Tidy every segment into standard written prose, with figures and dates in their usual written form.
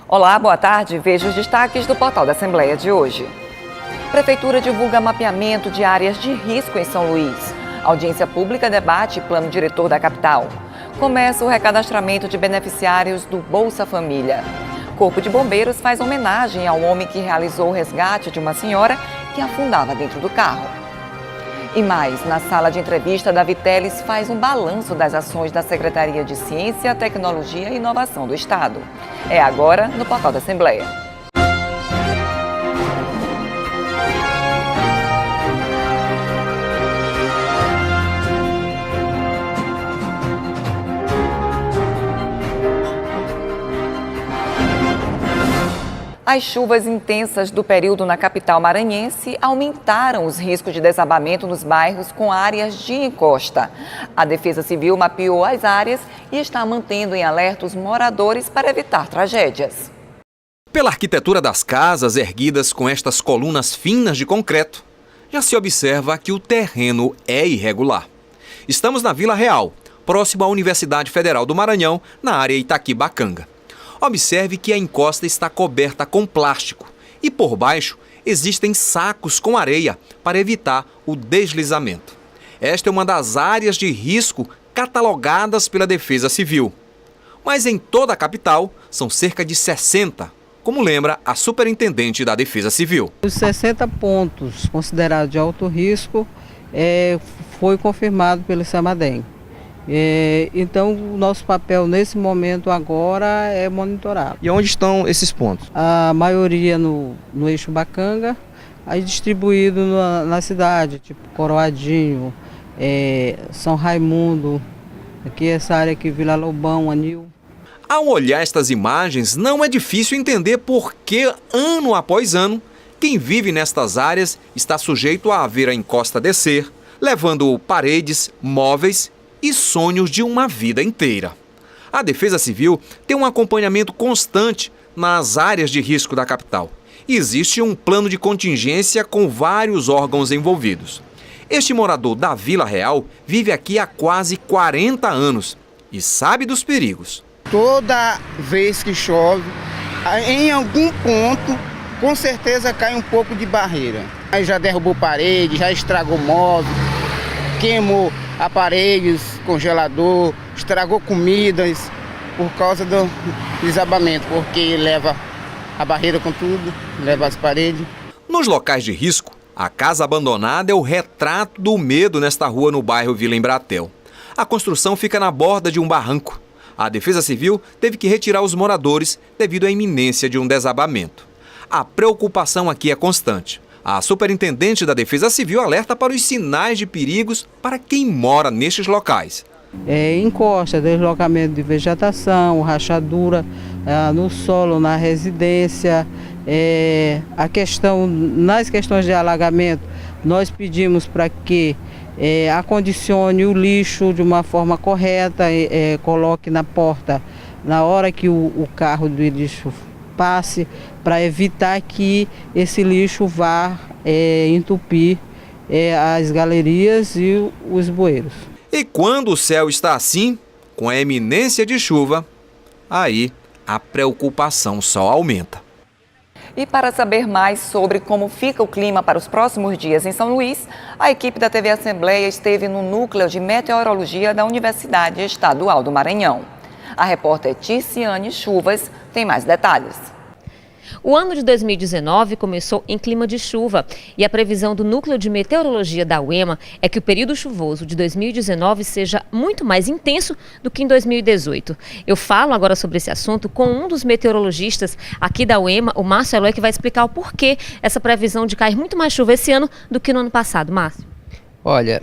Olá, boa tarde. Veja os destaques do portal da Assembleia de hoje. Prefeitura divulga mapeamento de áreas de risco em São Luís. Audiência pública debate plano diretor da capital. Começa o recadastramento de beneficiários do Bolsa Família. Corpo de Bombeiros faz homenagem ao homem que realizou o resgate de uma senhora que afundava dentro do carro. E mais, na sala de entrevista, Davi Teles faz um balanço das ações da Secretaria de Ciência, Tecnologia e Inovação do Estado. É agora no portal da Assembleia. As chuvas intensas do período na capital maranhense aumentaram os riscos de desabamento nos bairros com áreas de encosta. A Defesa Civil mapeou as áreas e está mantendo em alerta os moradores para evitar tragédias. Pela arquitetura das casas erguidas com estas colunas finas de concreto, já se observa que o terreno é irregular. Estamos na Vila Real, próximo à Universidade Federal do Maranhão, na área Itaquibacanga. Observe que a encosta está coberta com plástico e por baixo existem sacos com areia para evitar o deslizamento. Esta é uma das áreas de risco catalogadas pela Defesa Civil. Mas em toda a capital são cerca de 60, como lembra a superintendente da Defesa Civil. Os 60 pontos considerados de alto risco foi confirmado pelo CEMADEM. Então, o nosso papel nesse momento agora é monitorar. E onde estão esses pontos? A maioria no eixo Bacanga, aí distribuído na cidade, tipo Coroadinho, São Raimundo, aqui essa área aqui, Vila Lobão, Anil. Ao olhar estas imagens, não é difícil entender por que, ano após ano, quem vive nestas áreas está sujeito a ver a encosta descer, levando paredes, móveis e sonhos de uma vida inteira. A Defesa Civil tem um acompanhamento constante nas áreas de risco da capital. Existe um plano de contingência com vários órgãos envolvidos. Este morador da Vila Real vive aqui há quase 40 anos e sabe dos perigos. Toda vez que chove, em algum ponto, com certeza cai um pouco de barreira. Aí já derrubou parede, já estragou móvel, queimou aparelhos, congelador, estragou comidas por causa do desabamento, porque leva a barreira com tudo, leva as paredes. Nos locais de risco, a casa abandonada é o retrato do medo nesta rua no bairro Vila Embratel. A construção fica na borda de um barranco. A Defesa Civil teve que retirar os moradores devido à iminência de um desabamento. A preocupação aqui é constante. A superintendente da Defesa Civil alerta para os sinais de perigos para quem mora nestes locais. Encosta, deslocamento de vegetação, rachadura no solo, na residência. Nas questões de alagamento, nós pedimos para que acondicione o lixo de uma forma correta, coloque na porta na hora que o carro do lixo passe, para evitar que esse lixo vá entupir as galerias e os bueiros. E quando o céu está assim, com a iminência de chuva, aí a preocupação só aumenta. E para saber mais sobre como fica o clima para os próximos dias em São Luís, a equipe da TV Assembleia esteve no Núcleo de Meteorologia da Universidade Estadual do Maranhão. A repórter Ticiane Chuvas tem mais detalhes. O ano de 2019 começou em clima de chuva e a previsão do Núcleo de Meteorologia da UEMA é que o período chuvoso de 2019 seja muito mais intenso do que em 2018. Eu falo agora sobre esse assunto com um dos meteorologistas aqui da UEMA, o Márcio Eloy, que vai explicar o porquê essa previsão de cair muito mais chuva esse ano do que no ano passado. Márcio. Olha,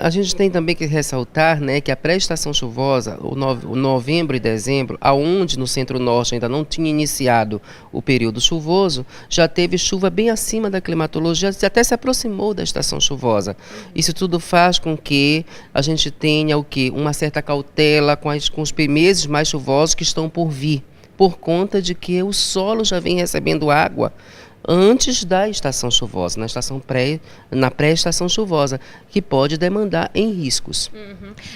a gente tem também que ressaltar, né, que a pré-estação chuvosa, o novembro e dezembro, aonde no centro-norte ainda não tinha iniciado o período chuvoso, já teve chuva bem acima da climatologia, até se aproximou da estação chuvosa. Isso tudo faz com que a gente tenha uma certa cautela com os meses mais chuvosos que estão por vir, por conta de que o solo já vem recebendo água antes da estação chuvosa, na pré-estação chuvosa, que pode demandar em riscos.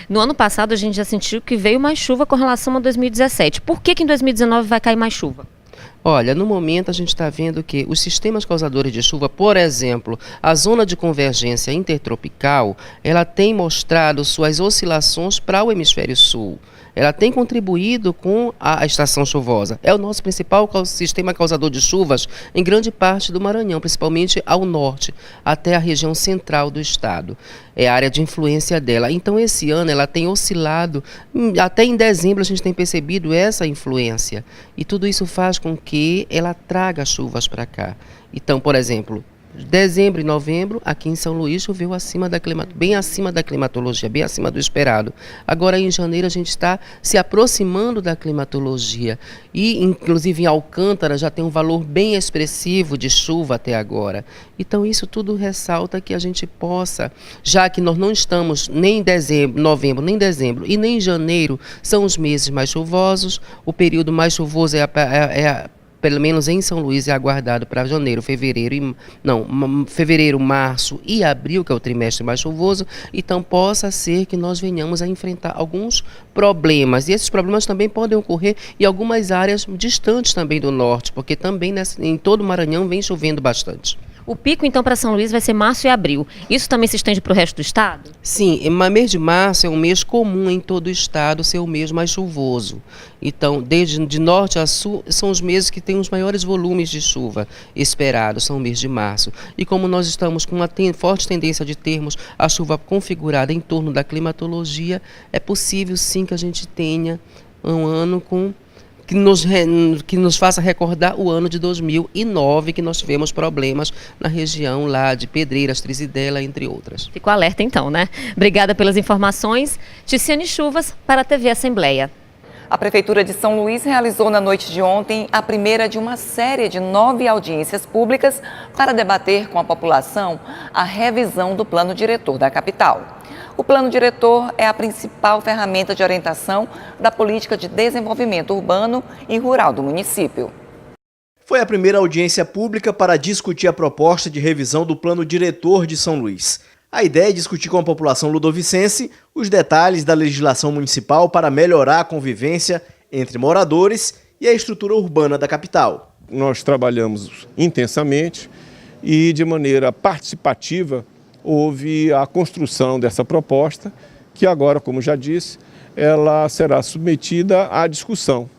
No ano passado a gente já sentiu que veio mais chuva com relação a 2017. Por que em 2019 vai cair mais chuva? Olha, no momento a gente está vendo que os sistemas causadores de chuva, por exemplo, a zona de convergência intertropical, ela tem mostrado suas oscilações para o hemisfério sul. Ela tem contribuído com a estação chuvosa. É o nosso principal sistema causador de chuvas em grande parte do Maranhão, principalmente ao norte, até a região central do estado. É a área de influência dela. Então, esse ano, ela tem oscilado, até em dezembro a gente tem percebido essa influência. E tudo isso faz com que ela traga chuvas para cá. Então, por exemplo, dezembro e novembro, aqui em São Luís, choveu bem acima da climatologia, bem acima do esperado. Agora, em janeiro, a gente está se aproximando da climatologia. E, inclusive, em Alcântara, já tem um valor bem expressivo de chuva até agora. Então, isso tudo ressalta que a gente possa, já que nós não estamos nem em dezembro, novembro, nem dezembro e nem janeiro, são os meses mais chuvosos, o período mais chuvoso pelo menos em São Luís, é aguardado para janeiro, fevereiro, março e abril, que é o trimestre mais chuvoso. Então, possa ser que nós venhamos a enfrentar alguns problemas. E esses problemas também podem ocorrer em algumas áreas distantes também do norte, porque também em todo o Maranhão vem chovendo bastante. O pico, então, para São Luís vai ser março e abril. Isso também se estende para o resto do estado? Sim, o mês de março é um mês comum em todo o estado ser o mês mais chuvoso. Então, desde de norte a sul, são os meses que têm os maiores volumes de chuva esperados, são o mês de março. E como nós estamos com uma forte tendência de termos a chuva configurada em torno da climatologia, é possível sim que a gente tenha um ano que nos faça recordar o ano de 2009, que nós tivemos problemas na região lá de Pedreiras, Trizidela, entre outras. Ficou alerta então, né? Obrigada pelas informações. Ticiane Chuvas, para a TV Assembleia. A Prefeitura de São Luís realizou na noite de ontem a primeira de uma série de 9 audiências públicas para debater com a população a revisão do plano diretor da capital. O plano diretor é a principal ferramenta de orientação da política de desenvolvimento urbano e rural do município. Foi a primeira audiência pública para discutir a proposta de revisão do plano diretor de São Luís. A ideia é discutir com a população ludovicense os detalhes da legislação municipal para melhorar a convivência entre moradores e a estrutura urbana da capital. Nós trabalhamos intensamente e de maneira participativa houve a construção dessa proposta, que agora, como já disse, ela será submetida à discussão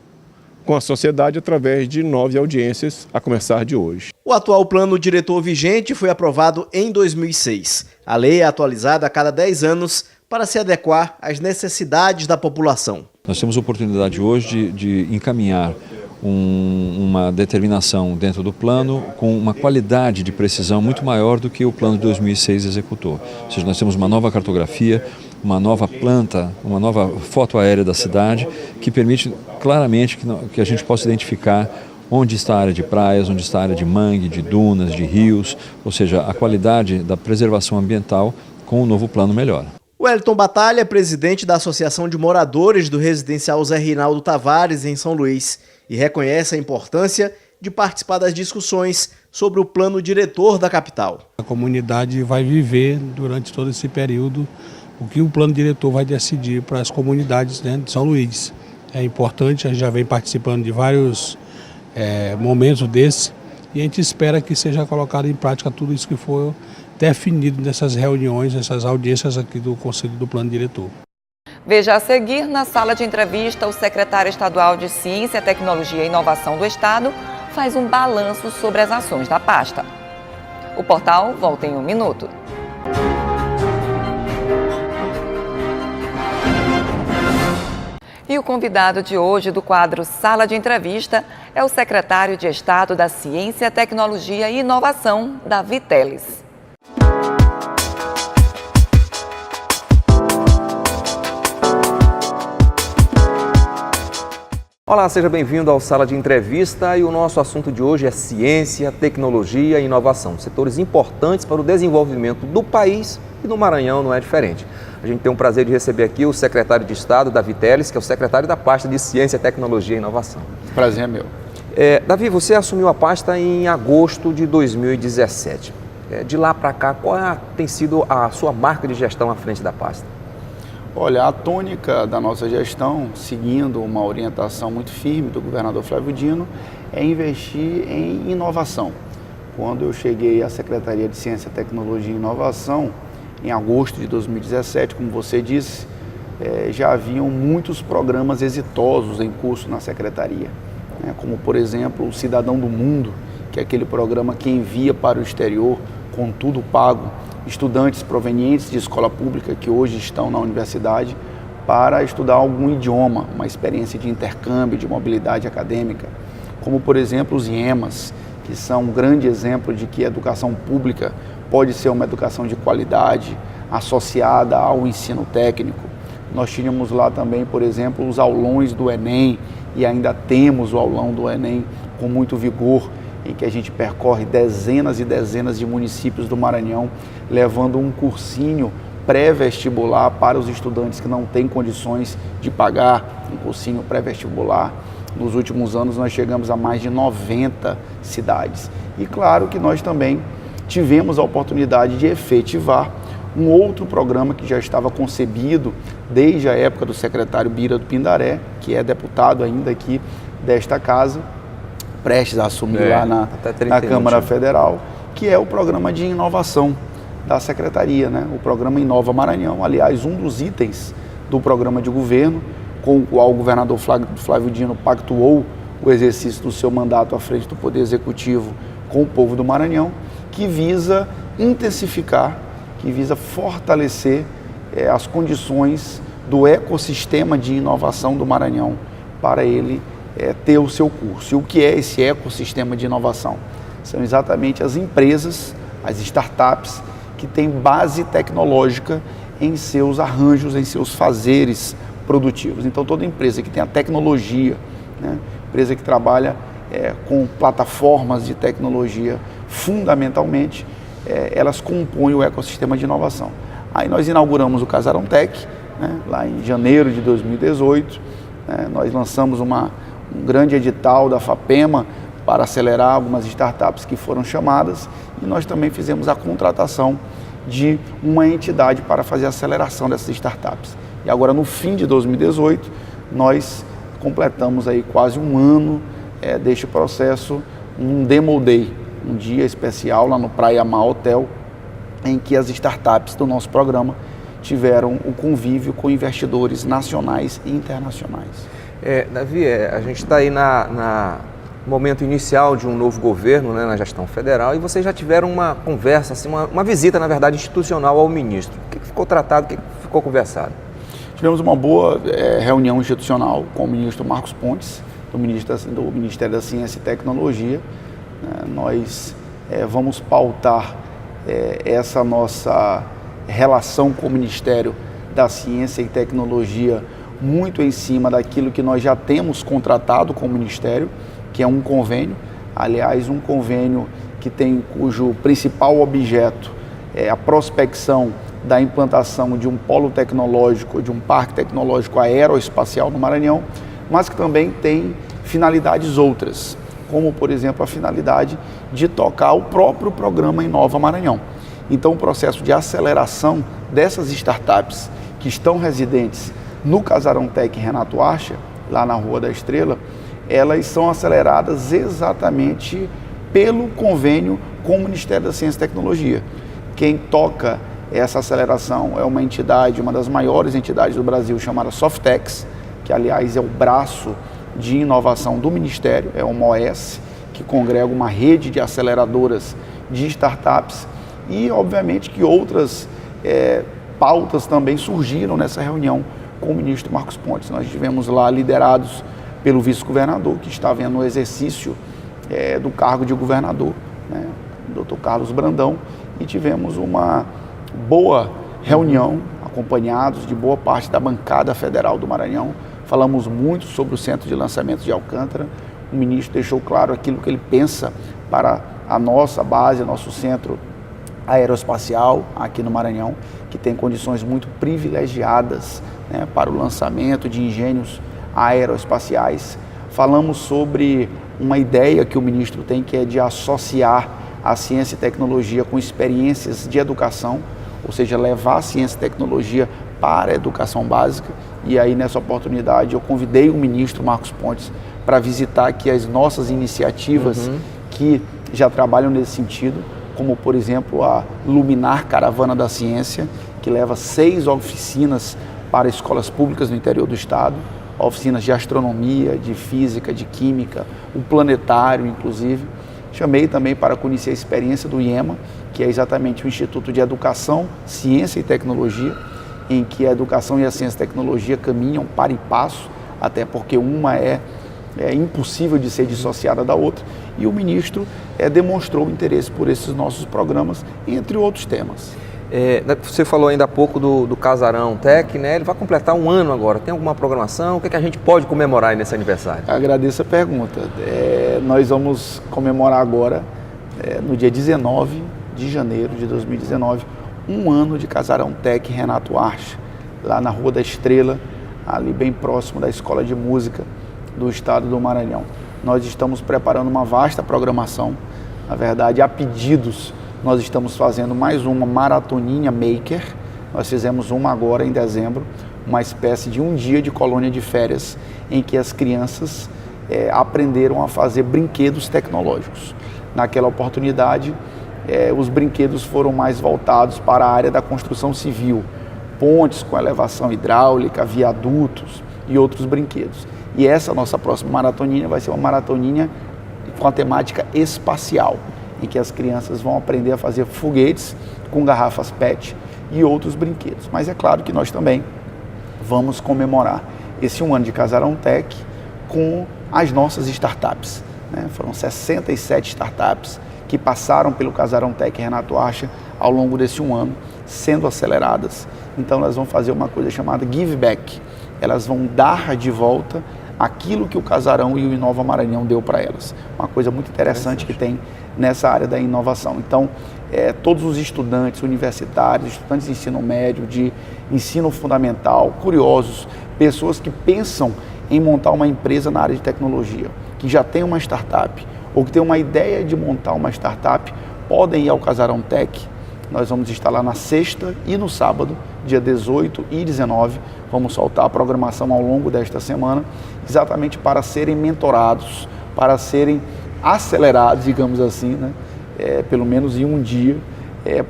com a sociedade através de 9 audiências, a começar de hoje. O atual plano diretor vigente foi aprovado em 2006. A lei é atualizada a cada 10 anos para se adequar às necessidades da população. Nós temos a oportunidade hoje de encaminhar uma determinação dentro do plano com uma qualidade de precisão muito maior do que o plano de 2006 executou. Ou seja, nós temos uma nova cartografia, uma nova planta, uma nova foto aérea da cidade que permite claramente que a gente possa identificar onde está a área de praias, onde está a área de mangue, de dunas, de rios, ou seja, a qualidade da preservação ambiental com o novo plano melhora. Wellington Batalha é presidente da Associação de Moradores do Residencial Zé Rinaldo Tavares, em São Luís, e reconhece a importância de participar das discussões sobre o plano diretor da capital. A comunidade vai viver durante todo esse período o que o plano diretor vai decidir para as comunidades, né, de São Luís. É importante, a gente já vem participando de vários momentos desses e a gente espera que seja colocado em prática tudo isso que for definido nessas reuniões, nessas audiências aqui do Conselho do Plano Diretor. Veja a seguir, na sala de entrevista, o secretário estadual de Ciência, Tecnologia e Inovação do Estado faz um balanço sobre as ações da pasta. O portal volta em 1 minuto. E o convidado de hoje do quadro Sala de Entrevista é o secretário de Estado da Ciência, Tecnologia e Inovação, Davi Teles. Olá, seja bem-vindo ao Sala de Entrevista e o nosso assunto de hoje é ciência, tecnologia e inovação, setores importantes para o desenvolvimento do país e no Maranhão não é diferente. A gente tem o prazer de receber aqui o secretário de Estado, Davi Teles, que é o secretário da pasta de Ciência, Tecnologia e Inovação. Prazer é meu. Davi, você assumiu a pasta em agosto de 2017. De lá para cá, qual tem sido a sua marca de gestão à frente da pasta? Olha, a tônica da nossa gestão, seguindo uma orientação muito firme do governador Flávio Dino, é investir em inovação. Quando eu cheguei à Secretaria de Ciência, Tecnologia e Inovação, em agosto de 2017, como você disse, já haviam muitos programas exitosos em curso na Secretaria, né? Como, por exemplo, o Cidadão do Mundo, que é aquele programa que envia para o exterior, com tudo pago, estudantes provenientes de escola pública que hoje estão na universidade para estudar algum idioma, uma experiência de intercâmbio, de mobilidade acadêmica, como, por exemplo, os IEMAs, que são um grande exemplo de que a educação pública pode ser uma educação de qualidade, associada ao ensino técnico. Nós tínhamos lá também, por exemplo, os aulões do Enem, e ainda temos o aulão do Enem com muito vigor, em que a gente percorre dezenas e dezenas de municípios do Maranhão, levando um cursinho pré-vestibular para os estudantes que não têm condições de pagar, um cursinho pré-vestibular. Nos últimos anos nós chegamos a mais de 90 cidades. E claro que nós também tivemos a oportunidade de efetivar um outro programa que já estava concebido desde a época do secretário Bira do Pindaré, que é deputado ainda aqui desta casa, prestes a assumir lá na Câmara Federal, que é o programa de inovação da Secretaria, né? O programa Inova Maranhão. Aliás, um dos itens do programa de governo, com o qual o governador Flávio Dino pactuou o exercício do seu mandato à frente do Poder Executivo com o povo do Maranhão, que visa intensificar, que visa fortalecer as condições do ecossistema de inovação do Maranhão para ele ter o seu curso. E o que é esse ecossistema de inovação? São exatamente as empresas, as startups, que têm base tecnológica em seus arranjos, em seus fazeres produtivos. Então, toda empresa que tem a tecnologia, né, empresa que trabalha com plataformas de tecnologia, fundamentalmente, elas compõem o ecossistema de inovação. Aí nós inauguramos o Casarão Tech, né, lá em janeiro de 2018, nós lançamos um grande edital da FAPEMA para acelerar algumas startups que foram chamadas, e nós também fizemos a contratação de uma entidade para fazer a aceleração dessas startups. E agora, no fim de 2018, nós completamos aí quase um ano deste processo, um Demo Day, um dia especial lá no Praia Mar Hotel, em que as startups do nosso programa tiveram o convívio com investidores nacionais e internacionais. Davi, a gente está aí no momento inicial de um novo governo, né, na gestão federal, e vocês já tiveram uma conversa, assim, uma visita, na verdade, institucional ao ministro. O que ficou tratado, o que ficou conversado? Tivemos uma boa reunião institucional com o ministro Marcos Pontes, do Ministério da Ciência e Tecnologia. Nós vamos pautar essa nossa relação com o Ministério da Ciência e Tecnologia muito em cima daquilo que nós já temos contratado com o Ministério, que é um convênio, aliás, um convênio cujo principal objeto é a prospecção da implantação de um polo tecnológico, de um parque tecnológico aeroespacial no Maranhão, mas que também tem finalidades outras, como, por exemplo, a finalidade de tocar o próprio programa Inova Maranhão. Então, o processo de aceleração dessas startups que estão residentes no Casarão Tech Renato Archa, lá na Rua da Estrela, elas são aceleradas exatamente pelo convênio com o Ministério da Ciência e Tecnologia. Quem toca essa aceleração é uma entidade, uma das maiores entidades do Brasil, chamada Softex, que, aliás, é o braço de inovação do Ministério, é uma OS que congrega uma rede de aceleradoras de startups e, obviamente, que outras pautas também surgiram nessa reunião com o ministro Marcos Pontes. Nós estivemos lá liderados pelo vice-governador, que estava no exercício do cargo de governador, né, o Dr. Carlos Brandão, e tivemos uma boa reunião, acompanhados de boa parte da bancada federal do Maranhão. Falamos muito sobre o Centro de Lançamento de Alcântara. O ministro deixou claro aquilo que ele pensa para a nossa base, nosso centro aeroespacial aqui no Maranhão, que tem condições muito privilegiadas, né, para o lançamento de engenhos aeroespaciais. Falamos sobre uma ideia que o ministro tem, que é de associar a ciência e tecnologia com experiências de educação, ou seja, levar a ciência e tecnologia para a educação básica. E aí, nessa oportunidade, eu convidei o ministro Marcos Pontes para visitar aqui as nossas iniciativas que já trabalham nesse sentido, como, por exemplo, a Luminar Caravana da Ciência, que leva 6 oficinas para escolas públicas no interior do estado, oficinas de astronomia, de física, de química, o planetário, inclusive. Chamei também para conhecer a experiência do IEMA, que é exatamente o Instituto de Educação, Ciência e Tecnologia, em que a educação e a ciência e tecnologia caminham par e passo, até porque uma é impossível de ser dissociada da outra, e o ministro demonstrou interesse por esses nossos programas, entre outros temas. Você falou ainda há pouco do Casarão Tech, né? Ele vai completar 1 ano agora. Tem alguma programação? O que a gente pode comemorar nesse aniversário? Agradeço a pergunta. Nós vamos comemorar agora, no dia 19 de janeiro de 2019, 1 ano de Casarão Tech Renato Arche, lá na Rua da Estrela, ali bem próximo da Escola de Música do Estado do Maranhão. Nós estamos preparando uma vasta programação, na verdade, a pedidos. Nós estamos fazendo mais uma maratoninha maker. Nós fizemos uma agora em dezembro, uma espécie de um dia de colônia de férias em que as crianças aprenderam a fazer brinquedos tecnológicos. Naquela oportunidade, os brinquedos foram mais voltados para a área da construção civil, pontes com elevação hidráulica, viadutos e outros brinquedos. E essa nossa próxima maratoninha vai ser uma maratoninha com a temática espacial, em que as crianças vão aprender a fazer foguetes com garrafas PET e outros brinquedos. Mas é claro que nós também vamos comemorar esse 1 ano de Casarão Tech com as nossas startups, né? Foram 67 startups que passaram pelo Casarão Tech Renato Arche ao longo desse 1 ano, sendo aceleradas. Então nós vamos fazer uma coisa chamada Give Back. Elas vão dar de volta aquilo que o Casarão e o Inova Maranhão deu para elas. Uma coisa muito interessante que tem nessa área da inovação. Então, todos os estudantes universitários, estudantes de ensino médio, de ensino fundamental, curiosos, pessoas que pensam em montar uma empresa na área de tecnologia, que já tem uma startup ou que tem uma ideia de montar uma startup, podem ir ao Casarão Tech. Nós vamos estar lá na sexta e no sábado, dia 18 e 19. Vamos soltar a programação ao longo desta semana, exatamente para serem mentorados, para serem acelerados, digamos assim, né? Pelo menos em um dia,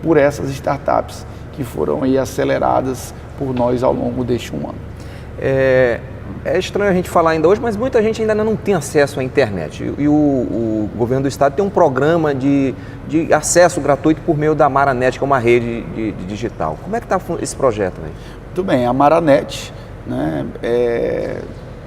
por essas startups que foram aí aceleradas por nós ao longo deste 1 ano. É estranho a gente falar ainda hoje, mas muita gente ainda não tem acesso à internet. E o governo do estado tem um programa de acesso gratuito por meio da Maranet, que é uma rede de digital. Como é que está esse projeto aí? Muito bem, a Maranet, né,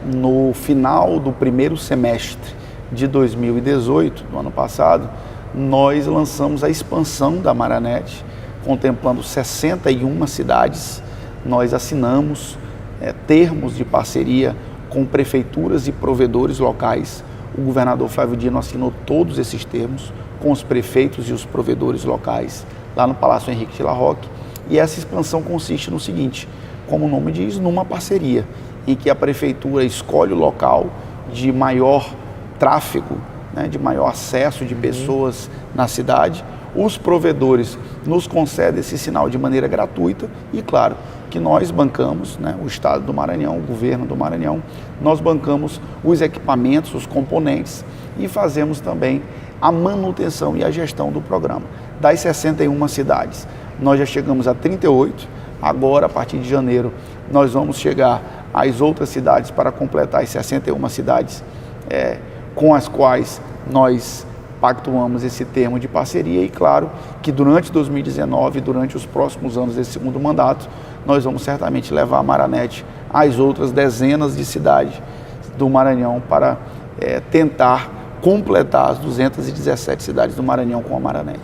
no final do primeiro semestre de 2018, do ano passado, nós lançamos a expansão da Maranet, contemplando 61 cidades. Nós assinamos termos de parceria com prefeituras e provedores locais. O governador Flávio Dino assinou todos esses termos com os prefeitos e os provedores locais lá no Palácio Henrique de La Roque. E essa expansão consiste no seguinte, como o nome diz, numa parceria, em que a prefeitura escolhe o local de maior tráfego, né, de maior acesso de pessoas na cidade. Os provedores nos concedem esse sinal de maneira gratuita e, claro, que nós bancamos, né, o Estado do Maranhão, o governo do Maranhão, nós bancamos os equipamentos, os componentes e fazemos também a manutenção e a gestão do programa. Das 61 cidades, nós já chegamos a 38, agora, a partir de janeiro, nós vamos chegar às outras cidades para completar as 61 cidades com as quais nós pactuamos esse termo de parceria e, claro, que durante 2019, durante os próximos anos desse segundo mandato, nós vamos certamente levar a Maranet às outras dezenas de cidades do Maranhão para tentar completar as 217 cidades do Maranhão com a Maranet.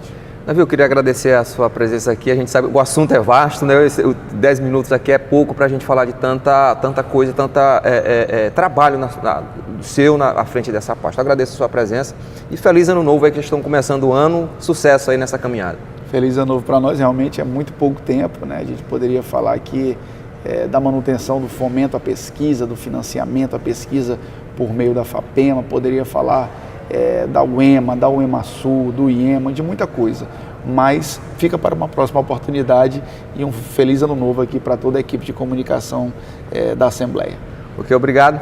Davi, eu queria agradecer a sua presença aqui. A gente sabe, o assunto é vasto, né? 10 minutos aqui é pouco para a gente falar de tanta coisa, trabalho seu à frente dessa pasta. Agradeço a sua presença e feliz ano novo aí que estão começando o ano. Sucesso aí nessa caminhada. Feliz ano novo para nós, realmente é muito pouco tempo, né? A gente poderia falar aqui da manutenção do fomento à pesquisa, do financiamento à pesquisa por meio da FAPEMA, poderia falar da UEMA, da UEMASul, do IEMA, de muita coisa. Mas fica para uma próxima oportunidade e um feliz ano novo aqui para toda a equipe de comunicação da Assembleia. Ok, obrigado.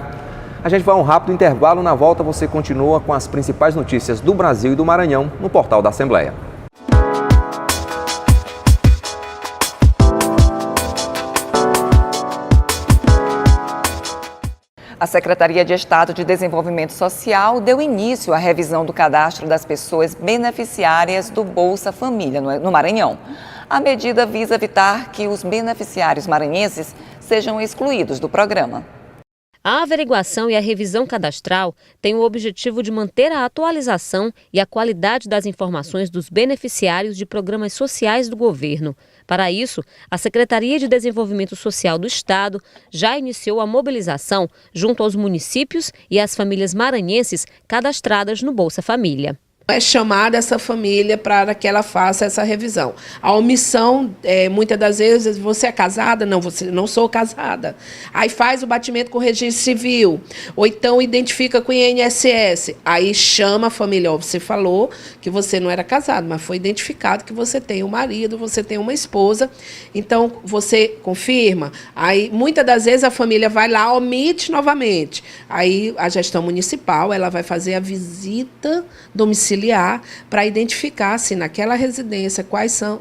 A gente vai a um rápido intervalo. Na volta você continua com as principais notícias do Brasil e do Maranhão no portal da Assembleia. A Secretaria de Estado de Desenvolvimento Social deu início à revisão do cadastro das pessoas beneficiárias do Bolsa Família no Maranhão. A medida visa evitar que os beneficiários maranhenses sejam excluídos do programa. A averiguação e a revisão cadastral têm o objetivo de manter a atualização e a qualidade das informações dos beneficiários de programas sociais do governo. Para isso, a Secretaria de Desenvolvimento Social do Estado já iniciou a mobilização junto aos municípios e às famílias maranhenses cadastradas no Bolsa Família. É chamada essa família para que ela faça essa revisão. A omissão, muitas das vezes, você é casada? Não, você não sou casada. Aí faz o batimento com o registro civil, ou então identifica com o INSS. Aí chama a família, ó, você falou que você não era casado, mas foi identificado que você tem um marido, você tem uma esposa, então você confirma. Aí muitas das vezes a família vai lá, omite novamente. Aí a gestão municipal, ela vai fazer a visita domiciliar para identificar se naquela residência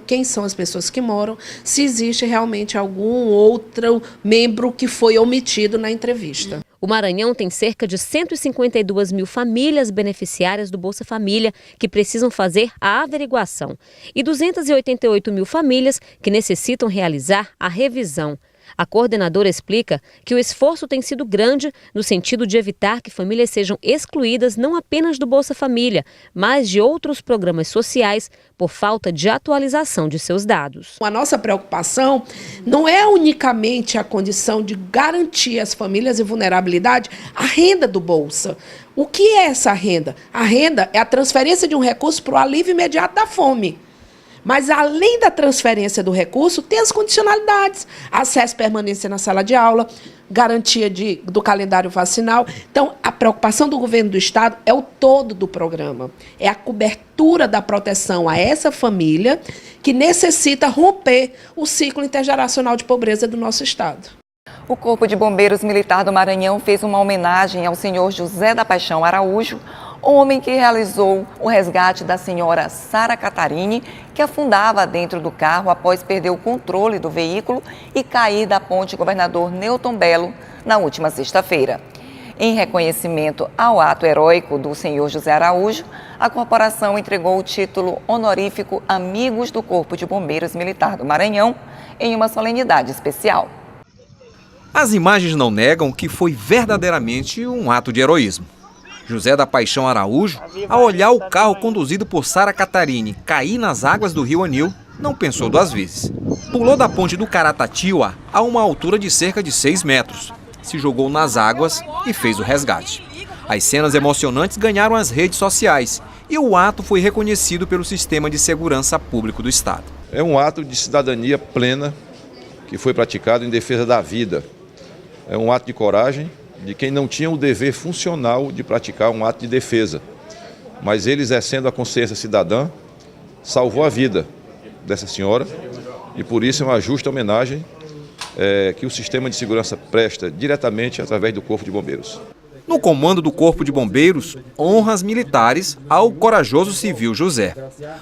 quem são as pessoas que moram, se existe realmente algum outro membro que foi omitido na entrevista. O Maranhão tem cerca de 152 mil famílias beneficiárias do Bolsa Família que precisam fazer a averiguação e 288 mil famílias que necessitam realizar a revisão. A coordenadora explica que o esforço tem sido grande no sentido de evitar que famílias sejam excluídas não apenas do Bolsa Família, mas de outros programas sociais por falta de atualização de seus dados. A nossa preocupação não é unicamente a condição de garantir às famílias em vulnerabilidade a renda do Bolsa. O que é essa renda? A renda é a transferência de um recurso para o alívio imediato da fome. Mas, além da transferência do recurso, tem as condicionalidades. Acesso e permanência na sala de aula, garantia do calendário vacinal. Então, a preocupação do governo do Estado é o todo do programa. É a cobertura da proteção a essa família que necessita romper o ciclo intergeracional de pobreza do nosso Estado. O Corpo de Bombeiros Militar do Maranhão fez uma homenagem ao senhor José da Paixão Araújo, homem que realizou o resgate da senhora Sara Catarini, que afundava dentro do carro após perder o controle do veículo e cair da ponte Governador Newton Belo na última sexta-feira. Em reconhecimento ao ato heróico do senhor José Araújo, a corporação entregou o título honorífico Amigos do Corpo de Bombeiros Militar do Maranhão em uma solenidade especial. As imagens não negam que foi verdadeiramente um ato de heroísmo. José da Paixão Araújo, ao olhar o carro conduzido por Sara Catarini cair nas águas do rio Anil, não pensou duas vezes. Pulou da ponte do Caratatiuá a uma altura de cerca de 6 metros, se jogou nas águas e fez o resgate. As cenas emocionantes ganharam as redes sociais e o ato foi reconhecido pelo Sistema de Segurança Público do Estado. É um ato de cidadania plena que foi praticado em defesa da vida. É um ato de coragem de quem não tinha o dever funcional de praticar um ato de defesa. Mas ele, exercendo a consciência cidadã, salvou a vida dessa senhora e por isso é uma justa homenagem que o Sistema de Segurança presta diretamente através do Corpo de Bombeiros. No comando do Corpo de Bombeiros, honras militares ao corajoso civil José.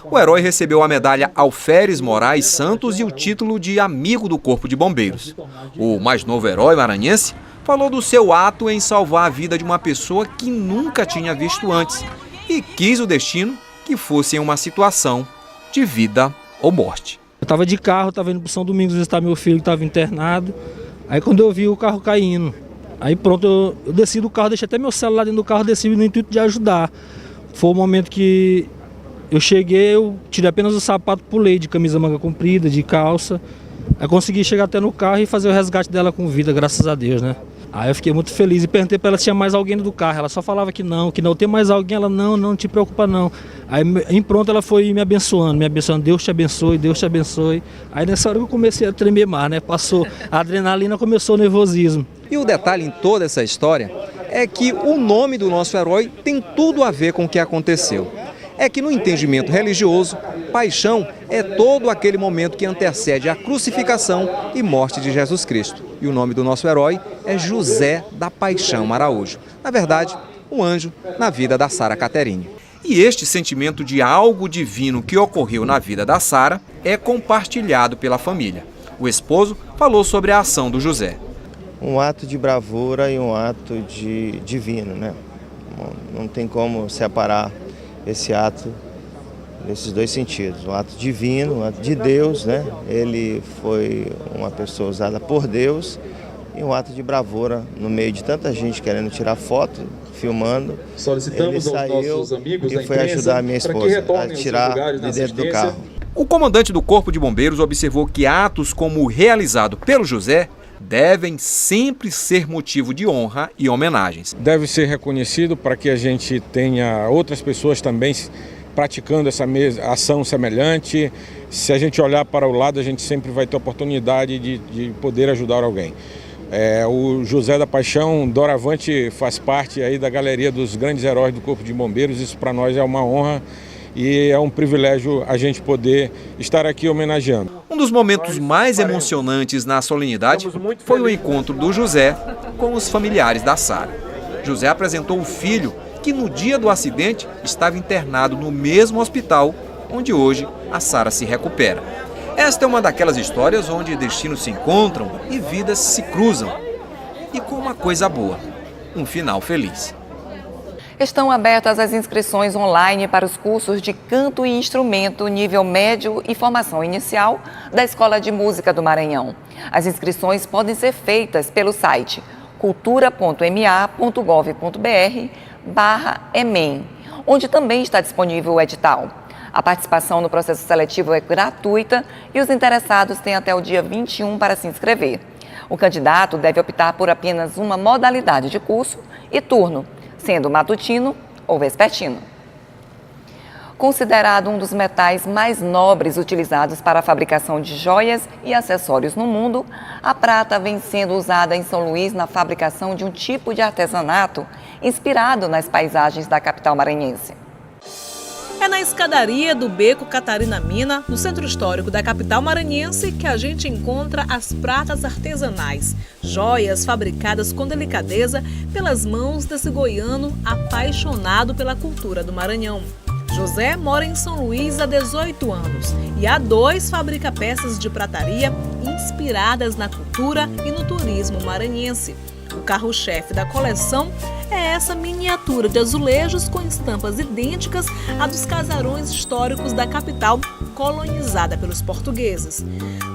O herói recebeu a medalha Alferes Moraes Santos e o título de Amigo do Corpo de Bombeiros. O mais novo herói maranhense falou do seu ato em salvar a vida de uma pessoa que nunca tinha visto antes e quis o destino que fosse em uma situação de vida ou morte. Eu estava de carro, estava indo para São Domingos visitar meu filho que estava internado. Aí quando eu vi o carro caindo, aí pronto, eu desci do carro, deixei até meu celular dentro do carro, desci no intuito de ajudar. Foi o momento que eu cheguei, eu tirei apenas o sapato, pulei de camisa manga comprida, de calça. Aí consegui chegar até no carro e fazer o resgate dela com vida, graças a Deus, né? Aí eu fiquei muito feliz e perguntei para ela se tinha mais alguém do carro. Ela só falava que não tem mais alguém. Ela, não te preocupa não. Aí em pronto ela foi me abençoando, Deus te abençoe, Deus te abençoe. Aí nessa hora eu comecei a tremer mais, né? Passou a adrenalina, começou o nervosismo. E o detalhe em toda essa história é que o nome do nosso herói tem tudo a ver com o que aconteceu. É que no entendimento religioso, paixão é todo aquele momento que antecede a crucificação e morte de Jesus Cristo. E o nome do nosso herói é José da Paixão Araújo. Na verdade, um anjo na vida da Sara Caterine. E este sentimento de algo divino que ocorreu na vida da Sara é compartilhado pela família. O esposo falou sobre a ação do José. Um ato de bravura e um ato de divino, né? Não tem como separar esse ato nesses dois sentidos. Um ato divino, um ato de Deus, né? Ele foi uma pessoa usada por Deus, e um ato de bravura no meio de tanta gente querendo tirar foto, filmando. Solicitamos ele saiu aos nossos amigos e foi ajudar a minha esposa a tirar de dentro do carro. O comandante do Corpo de Bombeiros observou que atos como o realizado pelo José devem sempre ser motivo de honra e homenagens. Deve ser reconhecido para que a gente tenha outras pessoas também praticando essa ação semelhante. Se a gente olhar para o lado, a gente sempre vai ter oportunidade de poder ajudar alguém. O José da Paixão, doravante, faz parte aí da galeria dos grandes heróis do Corpo de Bombeiros. Isso para nós é uma honra e é um privilégio a gente poder estar aqui homenageando. Um dos momentos mais emocionantes na solenidade foi o encontro do José com os familiares da Sara. José apresentou o filho que no dia do acidente estava internado no mesmo hospital onde hoje a Sara se recupera. Esta é uma daquelas histórias onde destinos se encontram e vidas se cruzam. E com uma coisa boa, um final feliz. Estão abertas as inscrições online para os cursos de canto e instrumento nível médio e formação inicial da Escola de Música do Maranhão. As inscrições podem ser feitas pelo site cultura.ma.gov.br/EMEM, onde também está disponível o edital. A participação no processo seletivo é gratuita e os interessados têm até o dia 21 para se inscrever. O candidato deve optar por apenas uma modalidade de curso e turno, sendo matutino ou vespertino. Considerado um dos metais mais nobres utilizados para a fabricação de joias e acessórios no mundo, a prata vem sendo usada em São Luís na fabricação de um tipo de artesanato inspirado nas paisagens da capital maranhense. É na escadaria do Beco Catarina Mina, no centro histórico da capital maranhense, que a gente encontra as pratas artesanais, joias fabricadas com delicadeza pelas mãos desse goiano apaixonado pela cultura do Maranhão. José mora em São Luís há 18 anos e há 2 fabrica peças de prataria inspiradas na cultura e no turismo maranhense. O carro-chefe da coleção é essa miniatura de azulejos com estampas idênticas à dos casarões históricos da capital colonizada pelos portugueses.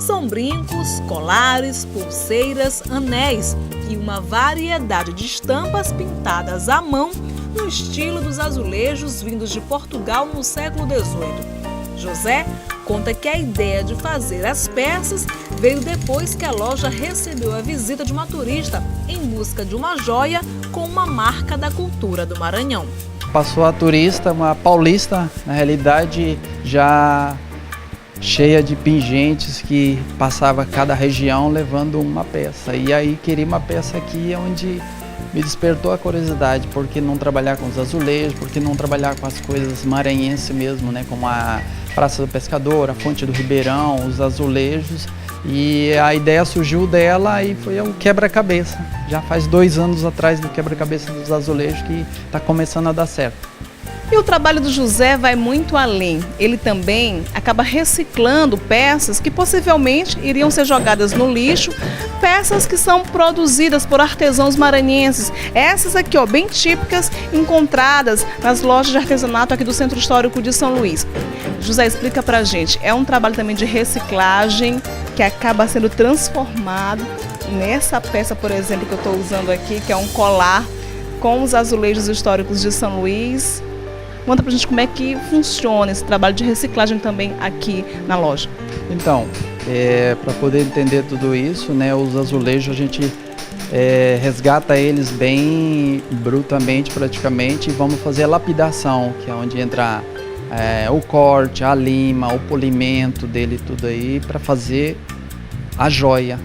São brincos, colares, pulseiras, anéis e uma variedade de estampas pintadas à mão no estilo dos azulejos vindos de Portugal no século XVIII. José conta que a ideia de fazer as peças veio depois que a loja recebeu a visita de uma turista em busca de uma joia com uma marca da cultura do Maranhão. Passou a turista, uma paulista, na realidade já cheia de pingentes, que passava cada região levando uma peça. E aí queria uma peça aqui onde me despertou a curiosidade, por que não trabalhar com os azulejos, por que não trabalhar com as coisas maranhenses mesmo, né, como a Praça do Pescador, a Fonte do Ribeirão, os azulejos. E a ideia surgiu dela e foi um quebra-cabeça. Já faz 2 anos atrás do quebra-cabeça dos azulejos que está começando a dar certo. E o trabalho do José vai muito além. Ele também acaba reciclando peças que possivelmente iriam ser jogadas no lixo, peças que são produzidas por artesãos maranhenses. Essas aqui, ó, bem típicas, encontradas nas lojas de artesanato aqui do Centro Histórico de São Luís. José, explica pra gente, é um trabalho também de reciclagem que acaba sendo transformado nessa peça, por exemplo, que eu estou usando aqui, que é um colar com os azulejos históricos de São Luís. Conta pra gente como é que funciona esse trabalho de reciclagem também aqui na loja. Então, para poder entender tudo isso, né, os azulejos a gente resgata eles bem brutamente praticamente e vamos fazer a lapidação, que é onde entra o corte, a lima, o polimento dele, tudo aí, para fazer a joia.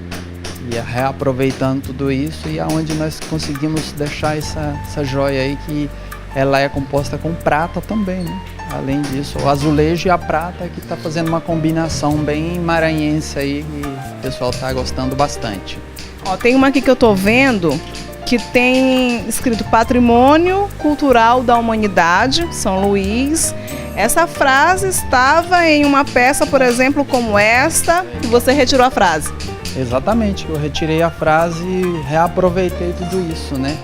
E reaproveitando tudo isso, e aonde nós conseguimos deixar essa joia aí, que ela é composta com prata também, né? Além disso, o azulejo e a prata que está fazendo uma combinação bem maranhense aí, e o pessoal está gostando bastante. Ó, tem uma aqui que eu tô vendo que tem escrito Patrimônio Cultural da Humanidade, São Luís. Essa frase estava em uma peça, por exemplo, como esta, e você retirou a frase. Exatamente, eu retirei a frase e reaproveitei tudo isso, né?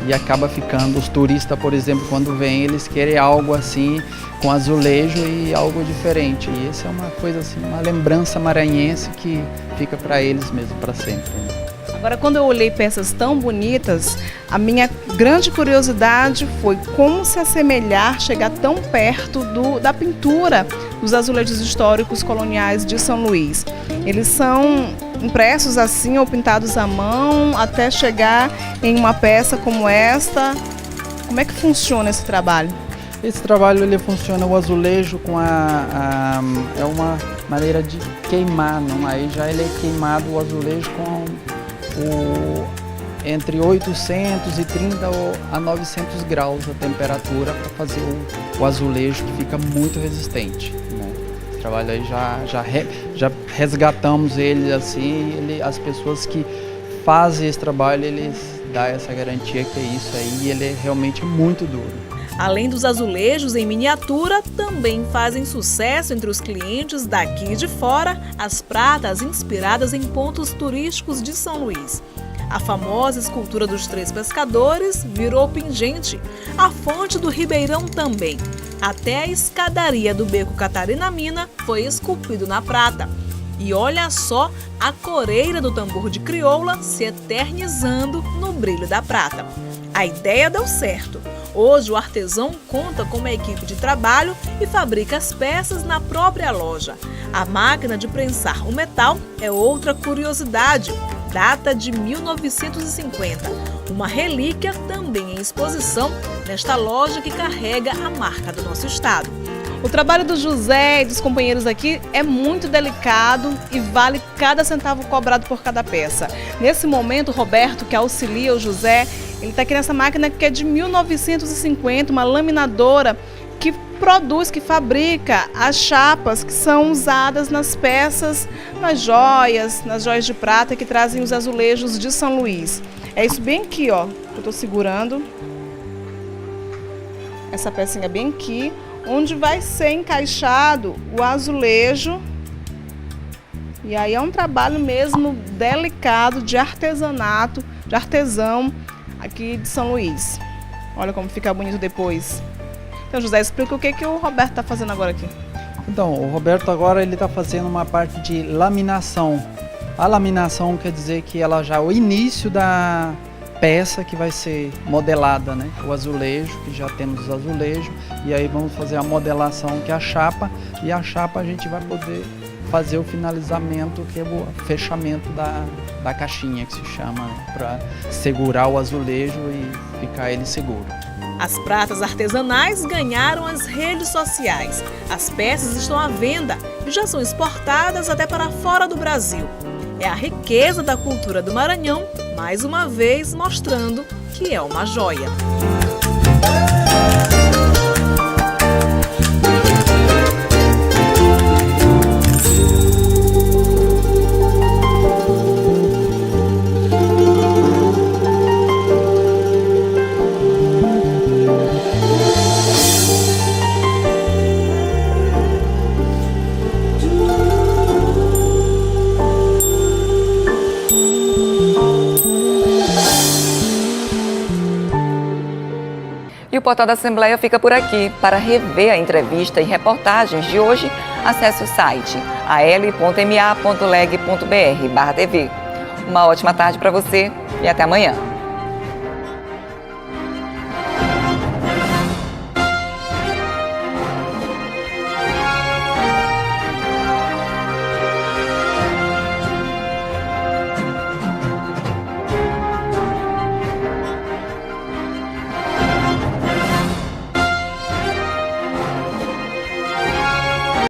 E acaba ficando, os turistas, por exemplo, quando vêm, eles querem algo assim, com azulejo e algo diferente. E essa é uma coisa assim, uma lembrança maranhense que fica para eles mesmo, para sempre, né? Agora, quando eu olhei peças tão bonitas, a minha grande curiosidade foi como se assemelhar, chegar tão perto da pintura dos azulejos históricos coloniais de São Luís. Eles são impressos assim ou pintados à mão até chegar em uma peça como esta. Como é que funciona esse trabalho? Esse trabalho ele funciona o azulejo com é uma maneira de queimar, não? Aí já ele é queimado o azulejo com entre 830 a 900 graus a temperatura para fazer o azulejo, que fica muito resistente, né? Esse trabalho aí já resgatamos ele assim, as pessoas que fazem esse trabalho, eles dão essa garantia que é isso aí, e ele é realmente muito duro. Além dos azulejos em miniatura, também fazem sucesso entre os clientes daqui e de fora as pratas inspiradas em pontos turísticos de São Luís. A famosa escultura dos 3 pescadores virou pingente, a fonte do Ribeirão também. Até a escadaria do Beco Catarina Mina foi esculpido na prata. E olha só a coreira do tambor de crioula se eternizando no brilho da prata. A ideia deu certo. Hoje o artesão conta com uma equipe de trabalho e fabrica as peças na própria loja. A máquina de prensar o metal é outra curiosidade, data de 1950. Uma relíquia também em exposição nesta loja que carrega a marca do nosso estado. O trabalho do José e dos companheiros aqui é muito delicado e vale cada centavo cobrado por cada peça. Nesse momento, o Roberto, que auxilia o José, ele está aqui nessa máquina que é de 1950, uma laminadora que produz, que fabrica as chapas que são usadas nas peças, nas joias de prata que trazem os azulejos de São Luís. É isso bem aqui, ó, que eu estou segurando. Essa pecinha bem aqui, onde vai ser encaixado o azulejo. E aí é um trabalho mesmo delicado de artesanato, de artesão aqui de São Luís. Olha como fica bonito depois. Então, José, explica o que o Roberto está fazendo agora aqui. Então, o Roberto agora ele está fazendo uma parte de laminação. A laminação quer dizer que ela já é o início da peça que vai ser modelada, né? O azulejo, que já temos os azulejos, e aí vamos fazer a modelação, que é a chapa, e a chapa a gente vai poder fazer o finalizamento, que é o fechamento da caixinha, que se chama, né? Para segurar o azulejo e ficar ele seguro. As pratas artesanais ganharam as redes sociais. As peças estão à venda e já são exportadas até para fora do Brasil. É a riqueza da cultura do Maranhão, mais uma vez mostrando que é uma joia. E o Portal da Assembleia fica por aqui. Para rever a entrevista e reportagens de hoje, acesse o site al.ma.leg.br/tv. Uma ótima tarde para você e até amanhã.